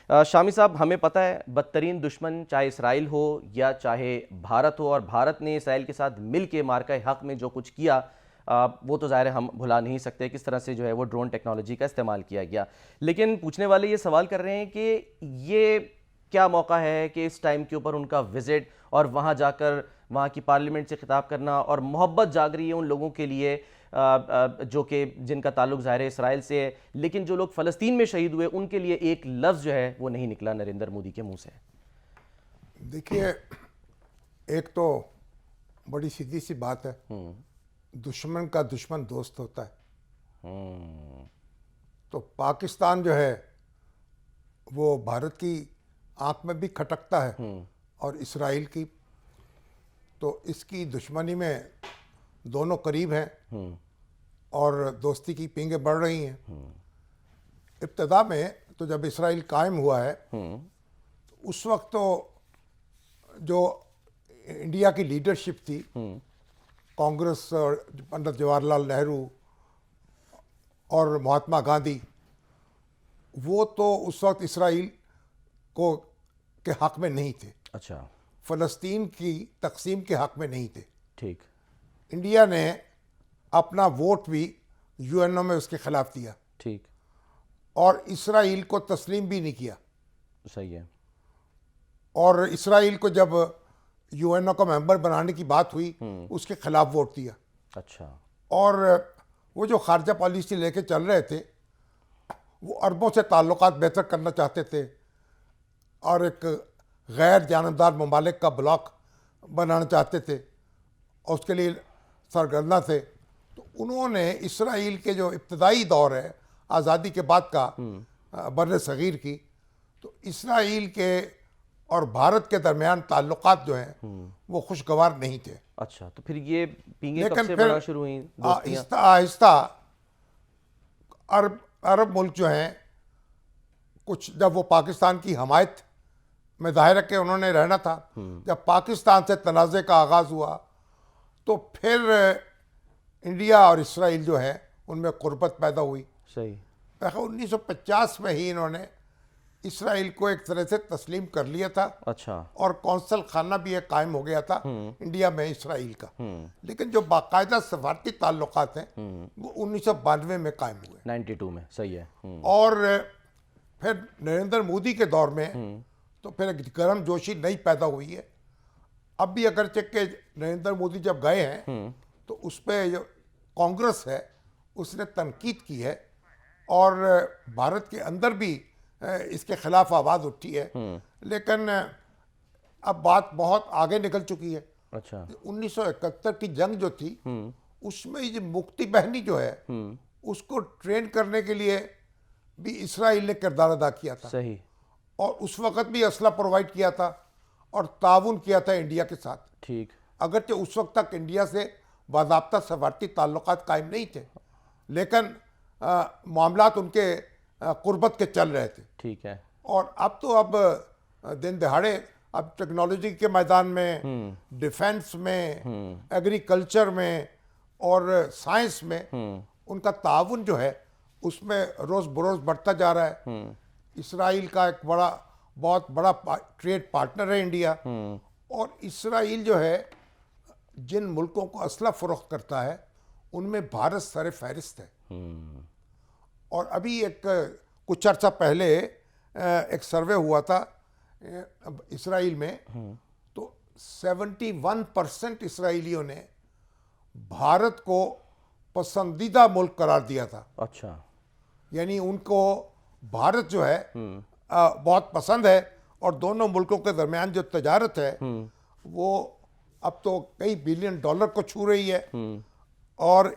शामी साहब, हमें पता है बदतरीन दुश्मन चाहे इसराइल हो या चाहे भारत हो, और भारत ने इसराइल के साथ मिल के मार्का हक में जो कुछ किया, वो तो ज़ाहिर है हम भुला नहीं सकते किस तरह से जो है वो ड्रोन टेक्नोलॉजी का इस्तेमाल किया गया। लेकिन पूछने वाले ये सवाल कर रहे हैं कि ये क्या मौका है कि इस टाइम के ऊपर उनका विजिट और वहाँ जाकर वहाँ की पार्लियामेंट से खिताब करना, और मोहब्बत जाग रही है उन लोगों के लिए जो कि जिनका ताल्लुक ज़ाहिर है इसराइल से है, लेकिन जो लोग फ़लस्तीन में शहीद हुए उनके लिए एक लफ्ज़ जो है वो नहीं निकला नरेंद्र मोदी के मुंह से। देखिए, एक तो बड़ी सीधी सी बात है, दुश्मन का दुश्मन दोस्त होता है। तो पाकिस्तान जो है वो भारत की आंख में भी खटकता है और इसराइल की, तो इसकी दुश्मनी में दोनों करीब हैं और दोस्ती की पींगें बढ़ रही हैं। इब्तदा में तो जब इसराइल कायम हुआ है तो उस वक्त तो जो इंडिया की लीडरशिप थी, कांग्रेस और पंडित जवाहरलाल नेहरू और महात्मा गांधी, वो तो उस वक्त इसराइल को के हक में नहीं थे। अच्छा, फ़लस्तीन की तकसीम के हक में नहीं थे। ठीक। इंडिया ने अपना वोट भी यूएनओ में उसके खिलाफ दिया, ठीक। और इसराइल को तस्लीम भी नहीं किया। सही है। और इसराइल को जब यूएनओ का मेंबर बनाने की बात हुई, उसके खिलाफ वोट दिया। अच्छा। और वो जो खारजा पॉलिसी लेके चल रहे थे, वो अरबों से ताल्लुकात बेहतर करना चाहते थे और एक गैर जानबदार ममालिक का ब्लॉक बनाना चाहते थे और उसके लिए सरगर्दा थे। तो उन्होंने इसराइल के जो इब्तदाई दौर है आज़ादी के बाद का बर्र सगीर की, तो इसराइल के और भारत के दरमियान ताल्लुकात जो हैं वो खुशगवार नहीं थे। अच्छा, तो फिर ये पींगे कब लेकिन से फिर बढ़ना शुरू हुई दोस्तियां? आहिस्ता आहिस्ता अरब मुल्क जो हैं, कुछ जब वो पाकिस्तान की हमायत में ज़ाहिर के उन्होंने रहना था, जब पाकिस्तान से तनाज़े का आगाज़ हुआ तो फिर इंडिया और इसराइल जो है उनमें क़ुर्बत पैदा हुई। सही। 1950 में ही इन्होंने इसराइल को एक तरह से तस्लीम कर लिया था। अच्छा। और कौंसल खाना भी एक कायम हो गया था इंडिया में इसराइल का। लेकिन जो बाकायदा सफारती ताल्लुकात हैं वो 1992 में कायम हुए। 92 में। सही है। और फिर नरेंद्र मोदी के दौर में तो फिर एक गर्म जोशी नई पैदा हुई है। अब भी अगरचे के नरेंद्र मोदी जब गए हैं तो उस पर जो कांग्रेस है उसने तनकीद की है और भारत के अंदर भी इसके खिलाफ आवाज़ उठी है। लेकिन अब बात बहुत आगे निकल चुकी है। अच्छा। 1971 की जंग जो थी उसमें ये मुक्ति बहनी जो है उसको ट्रेन करने के लिए भी इसराइल ने किरदार अदा किया था। सही। और उस वक्त भी असला प्रोवाइड किया था और ताउन किया था इंडिया के साथ। ठीक। अगरचे उस वक्त तक इंडिया से बाज़ाब्ता सफारती ताल्लुकात कायम नहीं थे, लेकिन मामलात उनके कुर्बत के चल रहे थे। ठीक है। और अब दिन दहाड़े अब टेक्नोलॉजी के मैदान में, डिफेंस में, एग्रीकल्चर में और साइंस में उनका ताउन जो है उसमें रोज़ बरोज़ बढ़ता जा रहा है। इसराइल का एक बहुत बड़ा ट्रेड पार्टनर है इंडिया। और इसराइल जो है जिन मुल्कों को असला फ़रोख्त करता है उनमें भारत सर फहरिस्त है। और अभी कुछ अर्सा पहले एक सर्वे हुआ था इसराइल में, तो 71% इसराइलियों ने भारत को पसंदीदा मुल्क करार दिया था। अच्छा। यानी उनको भारत जो है बहुत पसंद है और दोनों मुल्कों के दरमियान जो तजारत है वो अब तो कई बिलियन डॉलर को छू रही है। और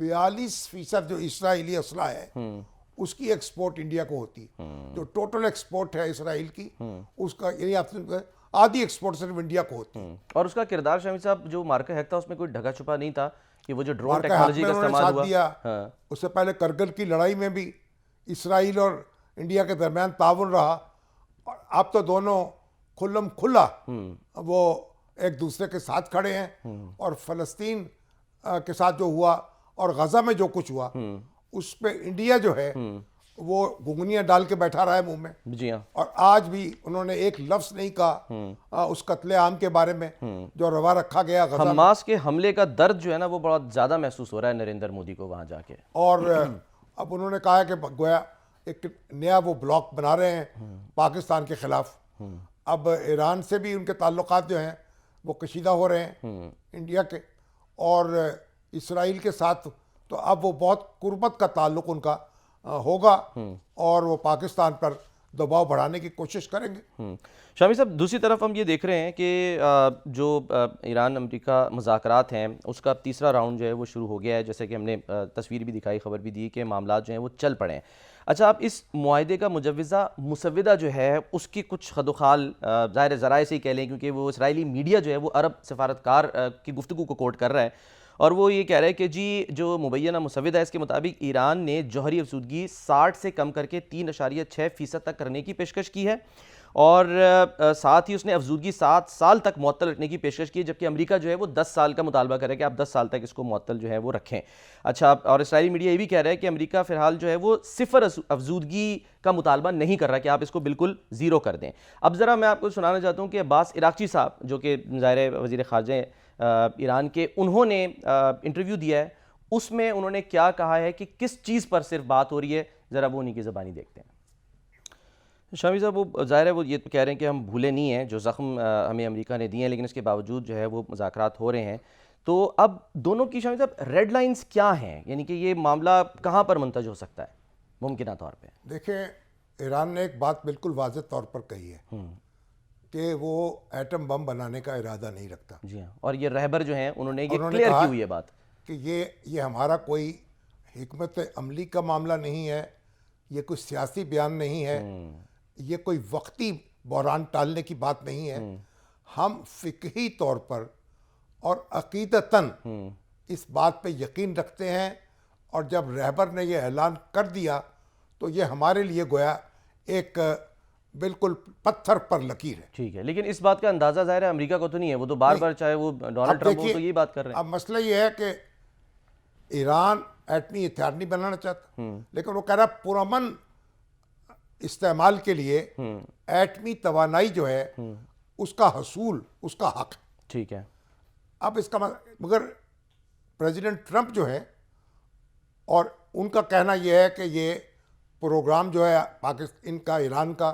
42% जो इसराइली असला है उसकी एक्सपोर्ट इंडिया को होती है। जो टोटल एक्सपोर्ट है इसराइल की उसका यानी आप आधी एक्सपोर्ट सिर्फ इंडिया को होती है। और उसका किरदार शामी साहब जो मार्का हक था उसमें कोई ढका छुपा नहीं था कि वो जो ड्रोन मार्का हक टेक्नोलॉजी में का उन्होंने इस्तेमाल साथ हुआ। दिया। हाँ। उससे पहले करगिल की लड़ाई में भी इसराइल और इंडिया के दरमियान ताउन रहा। और अब तो दोनों खुल्लम खुल्ला वो एक दूसरे के साथ खड़े हैं। और फ़लस्तीन के साथ जो हुआ और गज़ा में जो कुछ हुआ उस पर इंडिया जो है वो घुंघनियां डाल के बैठा रहा है मुंह में, जी हाँ। और आज भी उन्होंने एक लफ्ज नहीं कहा उस कत्लेआम के बारे में जो रवा रखा गया गजा में। हमास के हमले का दर्द जो है ना वो बहुत ज़्यादा महसूस हो रहा है नरेंद्र मोदी को वहाँ जाके। और अब उन्होंने कहा है कि गोया एक नया वो ब्लॉक बना रहे हैं पाकिस्तान के खिलाफ। अब ईरान से भी उनके ताल्लुकात जो हैं वो कशीदा हो रहे हैं इंडिया के, और इसराइल के साथ तो अब वो बहुत कुर्बत का ताल्लुक उनका होगा, और वो पाकिस्तान पर दबाव बढ़ाने की कोशिश करेंगे। शामी साहब, दूसरी तरफ हम ये देख रहे हैं कि जो ईरान अमेरिका मुज़ाकरात हैं उसका तीसरा राउंड जो है वो शुरू हो गया है, जैसे कि हमने तस्वीर भी दिखाई, खबर भी दी कि मामला जो हैं वो चल पड़े हैं। अच्छा, आप इस मुआहदे का मुसव्विदा जो है उसकी कुछ खदोखाल ज़ाहिर ज़राए से ही कह लें, क्योंकि वो इसराइली मीडिया जो है वो अरब सफारतकार की गुफ्तगू को कोट कर रहा है, और वो ये कह रहा है कि जी जो मुबैना मुसव्विदा है इसके मुताबिक ईरान ने जौहरी अफसूदगी 60 से कम करके 3.6% तक करने की पेशकश की है, और साथ ही उसने अफजूदगी 7 साल तक मुअत्तल रखने की पेशकश की है, जबकि अमेरिका जो है वो 10 साल का मुतालबा करे कि आप 10 साल तक इसको मुअत्तल जो है वो रखें। अच्छा, और इसराइली मीडिया ये भी कह रहा है कि अमेरिका फ़िलहाल जो है वो सिफर अफजूदगी का मुतालबा नहीं कर रहा कि आप इसको बिल्कुल ज़ीरो कर दें। अब ज़रा मैं आपको सुनाना चाहता हूँ कि अब्बास इराक़ची साहब जो कि ज़ाहिर वज़ीर ख़ारजा ईरान के, उन्होंने इंटरव्यू दिया है, उसमें उन्होंने क्या कहा है कि किस चीज़ पर सिर्फ बात हो रही है, ज़रा वो उन्हीं की ज़बानी देखते हैं। शामी साहब, वो ज़ाहिर है वो ये तो कह रहे हैं कि हम भूले नहीं हैं जो ज़ख्म हमें अमेरिका ने दिए हैं, लेकिन इसके बावजूद जो है वो मुज़ाकरात हो रहे हैं। तो अब दोनों की शामी साहब रेड लाइंस क्या हैं, यानी कि ये मामला कहाँ पर मुंतज हो सकता है मुमकिन तौर पर? देखिए, ईरान ने एक बात बिल्कुल वाज़ेह तौर पर कही है कि वो एटम बम बनाने का इरादा नहीं रखता। जी हाँ, और ये रहबर जो हैं उन्होंने ये उन्होंने क्लियर कहा की हुई है बात कि ये हमारा कोई हिकमत अमली का मामला नहीं है, ये कोई सियासी बयान नहीं है, ये कोई वक्ती बहरान टालने की बात नहीं है। हम फ़िक़ही तौर पर और अक़ीदतन इस बात पे यकीन रखते हैं, और जब रहबर ने यह ऐलान कर दिया तो ये हमारे लिए गोया एक बिल्कुल पत्थर पर लकीर है। ठीक है, लेकिन इस बात का अंदाज़ा ज़ाहिर है अमेरिका को तो नहीं है, वो तो बार बार चाहे वो डोनाल्ड ट्रंप हो तो यही बात कर रहे हैं। अब मसला ये है कि ईरान एटमी हथियार नहीं बनाना चाहता, लेकिन वो कह रहा है पुरअमन इस्तेमाल के लिए एटमी तवानाई जो है उसका हसूल उसका हक है। ठीक है। अब इसका मगर प्रेसिडेंट ट्रंप जो है, और उनका कहना यह है कि ये प्रोग्राम जो है पाकिस्तान इनका ईरान का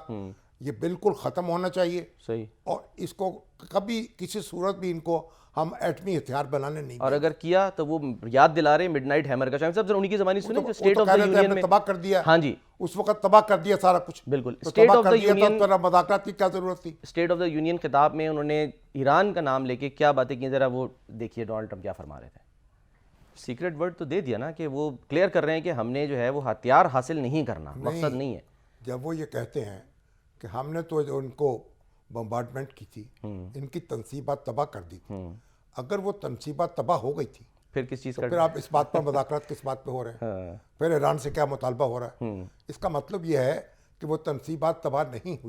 ये बिल्कुल ख़त्म होना चाहिए। सही। और इसको कभी किसी सूरत भी इनको हम एटमी हथियार बनाने नहीं, और अगर किया तो वो याद दिला रहे मिडनाइट हैमर का। शायद साहब उन्हीं की ज़बानी सुनी जो स्टेट ऑफ द यूनियन में तबाह कर दिया। हाँ जी, उस वक्त तबाह कर दिया सारा कुछ। बिल्कुल। तो स्टेट तबाह ऑफ कर द दिया यूनियन, तो मुज़ाकरात की क्या ज़रूरत थी? स्टेट ऑफ द यूनियन खिताब में उन्होंने ईरान का नाम लेके क्या बातें की, ज़रा वो देखिए डोनाल्ड ट्रंप क्या फरमा रहे थे। सीक्रेट वर्ड तो दे दिया ना कि वो क्लियर कर रहे हैं कि हमने जो है वो हथियार हासिल नहीं करना, मकसद नहीं है। जब वो ये कहते हैं कि हमने तो जो उनको बम्बार्डमेंट की थी, इनकी तनसीबात तबाह कर दी थी, अगर वो तनसीबात तबाह हो गई थी फिर किस चीज़ तो का फिर आप इस बात पर मुज़ाकरात किस बात पे हो रहे हैं? फिर ईरान से क्या मुतालबा हो रहा है? इसका मतलब ये है कि वो तनसीबात तबाह नहीं हुई।